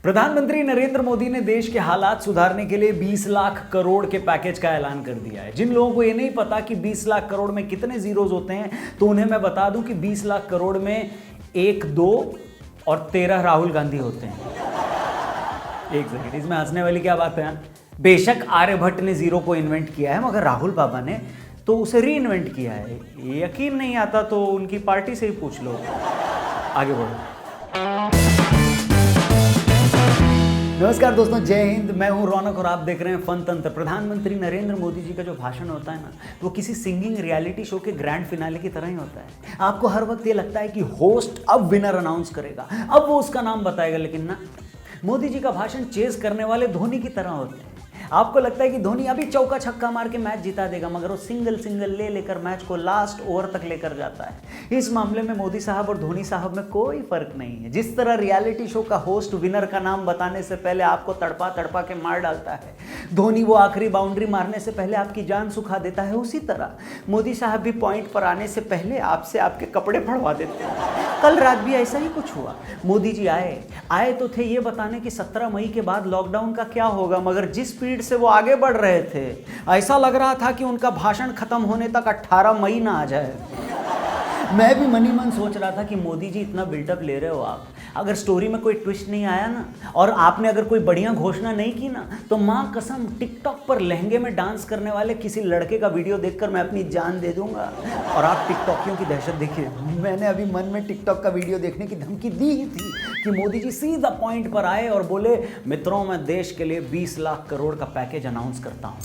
प्रधानमंत्री नरेंद्र मोदी ने देश के हालात सुधारने के लिए 20 लाख करोड़ के पैकेज का ऐलान कर दिया है। जिन लोगों को ये नहीं पता कि 20 लाख करोड़ में कितने जीरोज होते हैं, तो उन्हें मैं बता दूं कि 20 लाख करोड़ में 1, 2 और 13 राहुल गांधी होते हैं। एक सेकंड, इसमें हंसने वाली क्या बात है? बेशक आर्यभट्ट ने जीरो को इन्वेंट किया है, मगर राहुल बाबा ने तो उसे री इन्वेंट किया है। यकीन नहीं आता तो उनकी पार्टी से ही पूछ लो। आगे बढ़ो। नमस्कार दोस्तों, जय हिंद। मैं हूं रौनक और आप देख रहे हैं फन तंत्र। प्रधानमंत्री नरेंद्र मोदी जी का जो भाषण होता है ना, वो किसी सिंगिंग रियलिटी शो के ग्रैंड फिनाले की तरह ही होता है। आपको हर वक्त ये लगता है कि होस्ट अब विनर अनाउंस करेगा, अब वो उसका नाम बताएगा, लेकिन ना, मोदी जी का भाषण चेस करने वाले धोनी की तरह होते हैं। आपको लगता है कि धोनी अभी चौका छक्का मार के मैच जिता देगा, मगर वो सिंगल ले लेकर मैच को लास्ट ओवर तक लेकर जाता है। इस मामले में मोदी साहब और धोनी साहब में कोई फर्क नहीं है। जिस तरह रियलिटी शो का होस्ट विनर का नाम बताने से पहले आपको तड़पा तड़पा के मार डालता है, धोनी वो आखिरी बाउंड्री मारने से पहले आपकी जान सुखा देता है, उसी तरह मोदी साहब भी पॉइंट पर आने से पहले आपसे आपके कपड़े फड़वा देते हैं। कल रात भी ऐसा ही कुछ हुआ। मोदी जी आए तो थे ये बताने कि 17 मई के बाद लॉकडाउन का क्या होगा, मगर जिस स्पीड से वो आगे बढ़ रहे थे, ऐसा लग रहा था कि उनका भाषण खत्म होने तक 18 मई ना आ जाए। मैं भी मनी मन सोच रहा था कि मोदी जी इतना बिल्डअप ले रहे हो आप, अगर स्टोरी में कोई ट्विस्ट नहीं आया ना, और आपने अगर कोई बढ़िया घोषणा नहीं की ना, तो माँ कसम टिकटॉक पर लहंगे में डांस करने वाले किसी लड़के का वीडियो देखकर मैं अपनी जान दे दूंगा। और आप टिकटॉकियों की दहशत देखिए। मैंने अभी मन में टिकटॉक का वीडियो देखने की धमकी दी ही थी कि मोदी जी सीधा पॉइंट पर आए और बोले, मित्रों मैं देश के लिए 20 लाख करोड़ का पैकेज अनाउंस करता हूँ।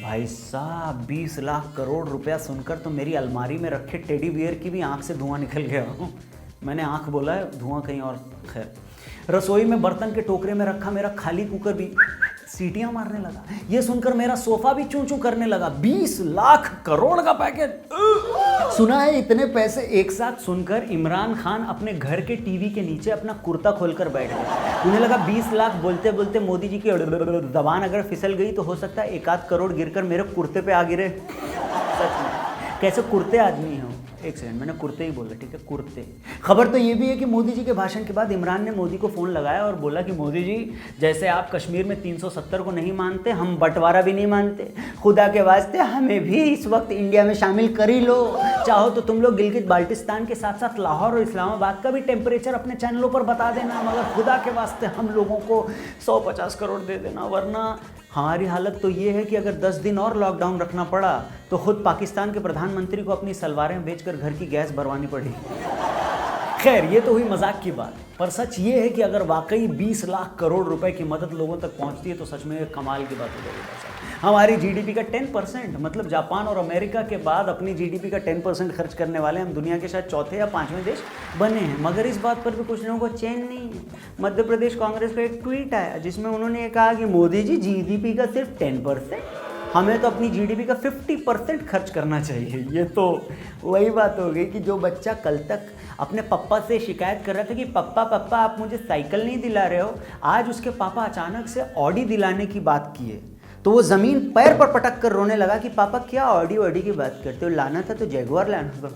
भाई साहब, 20 लाख करोड़ रुपया सुनकर तो मेरी अलमारी में रखे टेडी बियर की भी आंख से धुआं निकल गया। मैंने आंख बोला है, धुआं कहीं और। खैर, रसोई में बर्तन के टोकरे में रखा मेरा खाली कुकर भी सीटियां मारने लगा। ये सुनकर मेरा सोफा भी चूं चूं करने लगा। 20 लाख करोड़ का पैकेज सुना है। इतने पैसे एक साथ सुनकर इमरान खान अपने घर के टीवी के नीचे अपना कुर्ता खोलकर बैठ गए। उन्हें लगा 20 लाख बोलते बोलते मोदी जी की जबान अगर फिसल गई तो हो सकता है 1 आध करोड़ गिरकर मेरे कुर्ते पे आ गिरे। सच में कैसे कुर्ते आदमी हो। एक सेकंड, मैंने कुर्ते ही बोला, ठीक है, कुर्ते। खबर तो ये भी है कि मोदी जी के भाषण के बाद इमरान ने मोदी को फ़ोन लगाया और बोला कि मोदी जी, जैसे आप कश्मीर में 370 को नहीं मानते, हम बंटवारा भी नहीं मानते। खुदा के वास्ते हमें भी इस वक्त इंडिया में शामिल कर ही लो। चाहो तो तुम लोग गिलगित बाल्टिस्तान के साथ साथ लाहौर और इस्लामाबाद का भी टेम्परेचर अपने चैनलों पर बता देना, मगर खुदा के वास्ते हम लोगों को 150 करोड़ दे देना, वरना हमारी हालत तो ये है कि अगर 10 दिन और लॉकडाउन रखना पड़ा तो खुद पाकिस्तान के प्रधानमंत्री को अपनी सलवारें बेचकर घर की गैस भरवानी पड़ेगी। खैर, ये तो हुई मजाक की बात, पर सच ये है कि अगर वाकई 20 लाख करोड़ रुपए की मदद लोगों तक पहुंचती है तो सच में कमाल की बात हो जाएगी। हमारी जीडीपी का 10%, मतलब जापान और अमेरिका के बाद अपनी जीडीपी का 10% खर्च करने वाले हम दुनिया के शायद चौथे या 5वें देश बने हैं। मगर इस बात पर भी कुछ लोगों को चैन नहीं है। मध्य प्रदेश कांग्रेस का एक ट्वीट आया जिसमें उन्होंने ये कहा कि मोदी जी, जीडीपी का सिर्फ 10%, हमें तो अपनी जीडीपी का 50% खर्च करना चाहिए। ये तो वही बात हो गई कि जो बच्चा कल तक अपने पापा से शिकायत कर रहा था कि पप्पा आप मुझे साइकिल नहीं दिला रहे हो, आज उसके पापा अचानक से ऑडी दिलाने की बात किए तो वो ज़मीन पैर पर पटक कर रोने लगा कि पापा क्या ऑडी की बात करते हो, लाना था तो जैगुआर लाना था।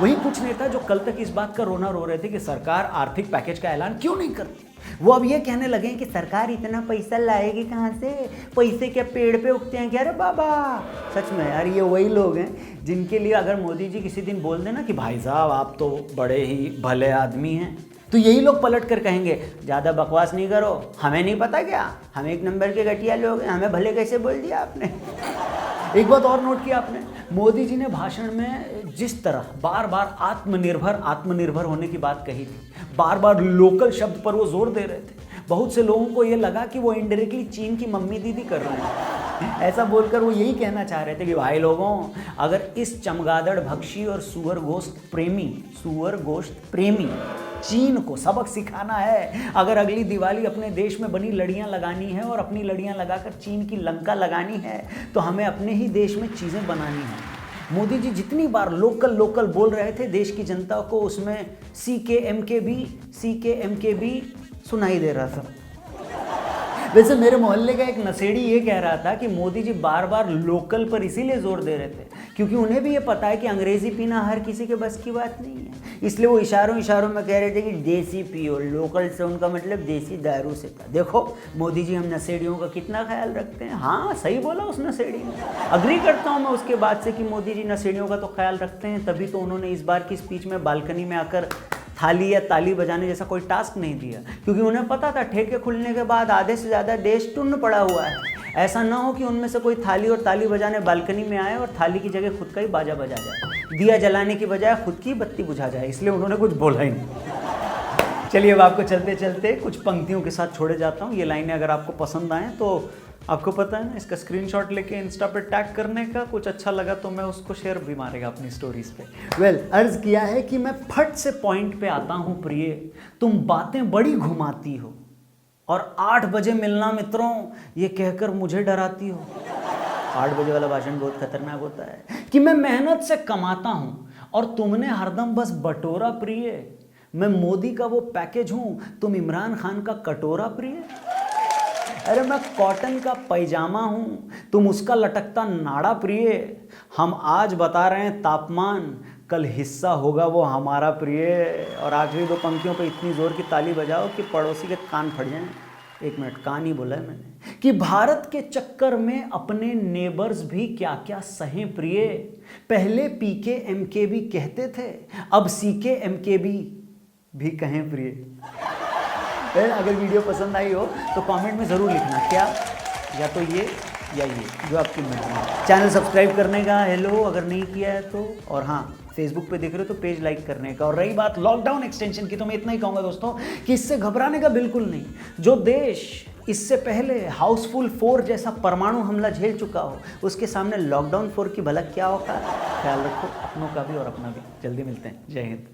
वही कुछ नेता जो कल तक इस बात का रोना रो रहे थे कि सरकार आर्थिक पैकेज का ऐलान क्यों नहीं करती, वो अब ये कहने लगे कि सरकार इतना पैसा लाएगी कहाँ से, पैसे क्या पेड़ पे उगते हैं क्या रे बाबा। सच में यार, ये वही लोग हैं जिनके लिए अगर मोदी जी किसी दिन बोल देना कि भाई साहब आप तो बड़े ही भले आदमी हैं, तो यही लोग पलट कर कहेंगे ज़्यादा बकवास नहीं करो, हमें नहीं पता क्या, हम 1 नंबर के घटिया लोग हैं, हमें भले कैसे बोल दिया आपने। एक बात और नोट किया आपने, मोदी जी ने भाषण में जिस तरह बार बार आत्मनिर्भर होने की बात कही थी, बार बार लोकल शब्द पर वो जोर दे रहे थे, बहुत से लोगों को ये लगा कि वो इनडायरेक्टली चीन की मम्मी दीदी कर रहे हैं। ऐसा बोलकर वो यही कहना चाह रहे थे कि भाई लोगों, अगर इस चमगादड़ भक्षी और सुअर गोश्त प्रेमी चीन को सबक सिखाना है, अगर अगली दिवाली अपने देश में बनी लड़ियां लगानी है और अपनी लड़ियां लगाकर चीन की लंका लगानी है, तो हमें अपने ही देश में चीज़ें बनानी हैं। मोदी जी जितनी बार लोकल बोल रहे थे, देश की जनता को उसमें CKMKB सुनाई दे रहा था। वैसे मेरे मोहल्ले का एक नशेड़ी ये कह रहा था कि मोदी जी बार बार लोकल पर इसीलिए जोर दे रहे थे क्योंकि उन्हें भी ये पता है कि अंग्रेज़ी पीना हर किसी के बस की बात नहीं है। इसलिए वो इशारों इशारों में कह रहे थे कि देसी पियो, लोकल से उनका मतलब देसी दारू से था। देखो मोदी जी हम नशेड़ियों का कितना ख्याल रखते हैं। हाँ सही बोला उस नशेड़ी ने, अग्री करता हूँ मैं उसके बाद से कि मोदी जी नशेड़ियों का तो ख्याल रखते हैं। तभी तो उन्होंने इस बार की स्पीच में बालकनी में आकर थाली या ताली बजाने जैसा कोई टास्क नहीं दिया, क्योंकि उन्हें पता था ठेके खुलने के बाद आधे से ज़्यादा देश टुन्न पड़ा हुआ है। ऐसा ना हो कि उनमें से कोई थाली और ताली बजाने बालकनी में आए और थाली की जगह खुद का ही बाजा बजा जाए, दिया जलाने की बजाय खुद की बत्ती बुझा जाए। इसलिए उन्होंने कुछ बोला ही नहीं। चलिए अब आपको चलते चलते कुछ पंक्तियों के साथ छोड़े जाता हूँ। ये लाइनें अगर आपको पसंद आएँ तो आपको पता है ना, इसका स्क्रीनशॉट लेके इंस्टा पे टैग करने का। कुछ अच्छा लगा तो मैं उसको शेयर भी मारेगा अपनी स्टोरीज पे। अर्ज किया है कि मैं फट से पॉइंट पे आता हूँ प्रिय, तुम बातें बड़ी घुमाती हो और 8 बजे मिलना मित्रों ये कहकर मुझे डराती हो। 8 बजे वाला भाषण बहुत खतरनाक होता है। कि मैं मेहनत से कमाता हूँ और तुमने हरदम बस बटोरा प्रिय, मैं मोदी का वो पैकेज हूँ तुम इमरान खान का कटोरा प्रिय। अरे मैं कॉटन का पैजामा हूँ तुम उसका लटकता नाड़ा प्रिय, हम आज बता रहे हैं तापमान, कल हिस्सा होगा वो हमारा प्रिय। और आखिरी 2 पंक्तियों पे इतनी जोर की ताली बजाओ कि पड़ोसी के कान फट जाएं। 1 मिनट, कान ही बोला है मैंने। कि भारत के चक्कर में अपने नेबर्स भी क्या क्या सहें प्रिय, पहले पीके एमकेबी कहते थे अब सीके एमकेबी भी कहें प्रिय। अगर वीडियो पसंद आई हो तो कमेंट में ज़रूर लिखना क्या, या तो ये या ये, जो आपकी मर्जी है। चैनल सब्सक्राइब करने का हेलो अगर नहीं किया है तो, और हाँ फेसबुक पे देख रहे हो तो पेज लाइक करने का। और रही बात लॉकडाउन एक्सटेंशन की तो मैं इतना ही कहूँगा दोस्तों कि इससे घबराने का बिल्कुल नहीं। जो देश इससे पहले हाउसफुल 4 जैसा परमाणु हमला झेल चुका हो उसके सामने लॉकडाउन 4 की भला क्या होगा। ख्याल रखो अपनों का भी और अपना भी। जल्दी मिलते हैं। जय हिंद।